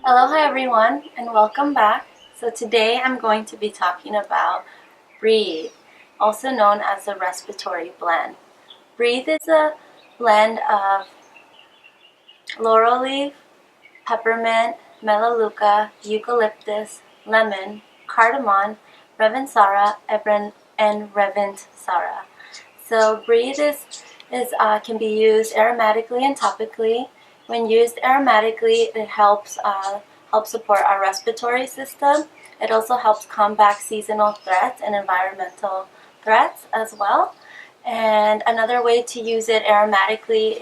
Aloha everyone and welcome back. So today I'm going to be talking about Breathe, also known as the respiratory blend. Breathe is a blend of laurel leaf, peppermint, melaleuca, eucalyptus, lemon, cardamom, revinsara, and revinsara. So Breathe can be used aromatically and topically. When used aromatically, it helps support our respiratory system. It also helps combat seasonal threats and environmental threats as well. And another way to use it aromatically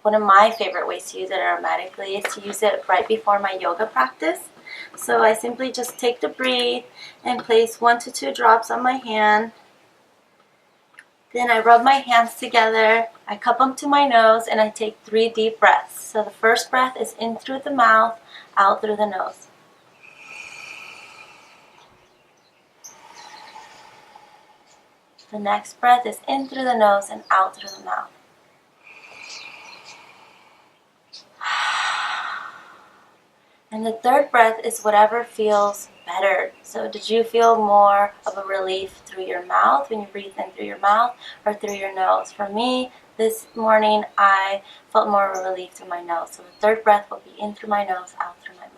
one of my favorite ways to use it aromatically is to use it right before my yoga practice. So I simply just take the Breathe and place 1 to 2 drops on my hand. Then I rub my hands together, I cup them to my nose, and I take 3 deep breaths. So the first breath is in through the mouth, out through the nose. The next breath is in through the nose and out through the mouth. And the third breath is whatever feels better. So did you feel more of a relief through your mouth when you breathe in through your mouth or through your nose? For me, this morning I felt more of a relief through my nose. So the third breath will be in through my nose, out through my mouth.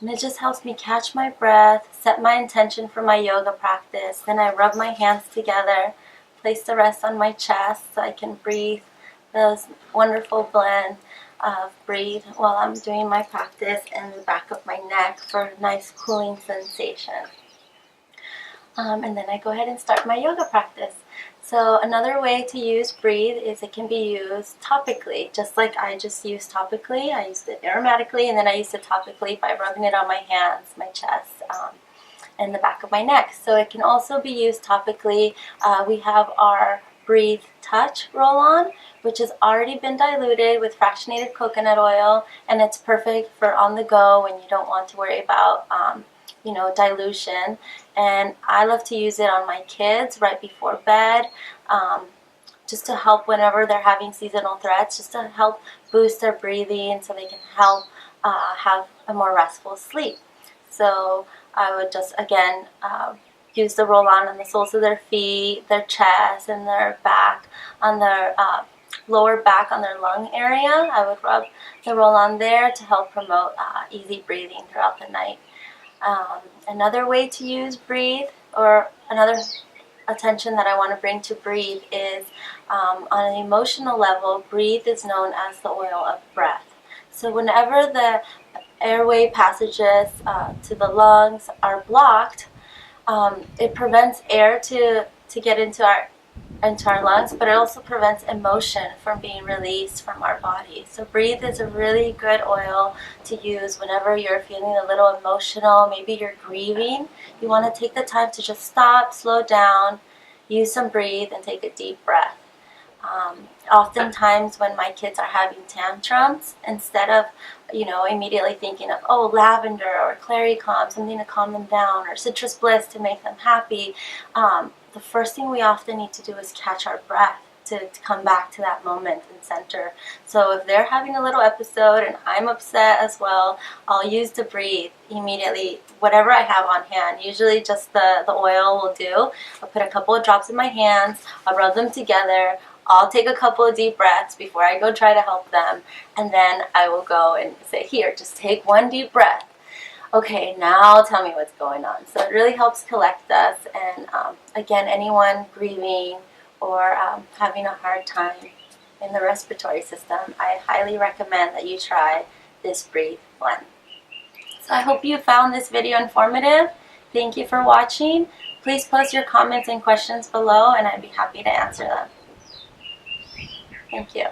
And it just helps me catch my breath, set my intention for my yoga practice. Then I rub my hands together, place the rest on my chest so I can breathe those wonderful blend of Breathe while I'm doing my practice, and the back of my neck for a nice cooling sensation. And then I go ahead and start my yoga practice. So another way to use Breathe is it can be used topically, just like I just used topically. I used it aromatically, and then I used it topically by rubbing it on my hands, my chest, and the back of my neck. So it can also be used topically. We have our Breathe Touch roll-on, which has already been diluted with fractionated coconut oil, and it's perfect for on the go when you don't want to worry about dilution. And I love to use it on my kids right before bed, just to help whenever they're having seasonal threats, just to help boost their breathing so they can help have a more restful sleep. So I would just, again, use the roll-on on the soles of their feet, their chest, and their back, on their lower back on their lung area. I would rub the roll-on there to help promote easy breathing throughout the night. Another way to use Breathe, or another attention that I want to bring to Breathe, is on an emotional level, Breathe is known as the oil of breath. So whenever the airway passages to the lungs are blocked, it prevents air to get into our lungs, but it also prevents emotion from being released from our body. So Breathe is a really good oil to use whenever you're feeling a little emotional, maybe you're grieving. You want to take the time to just stop, slow down, use some Breathe, and take a deep breath. Oftentimes when my kids are having tantrums, instead of immediately thinking of, oh, lavender or clary calm, something to calm them down, or citrus bliss to make them happy, the first thing we often need to do is catch our breath to come back to that moment and center. So if they're having a little episode and I'm upset as well, I'll use the Breathe immediately, whatever I have on hand. Usually just the oil will do. I'll put a couple of drops in my hands, I'll rub them together, I'll take a couple of deep breaths before I go try to help them, and then I will go and say, here, just take 1 deep breath. Okay, now tell me what's going on. So it really helps collect us, and again, anyone grieving or having a hard time in the respiratory system, I highly recommend that you try this Breathe blend. So I hope you found this video informative. Thank you for watching. Please post your comments and questions below, and I'd be happy to answer them. Thank you.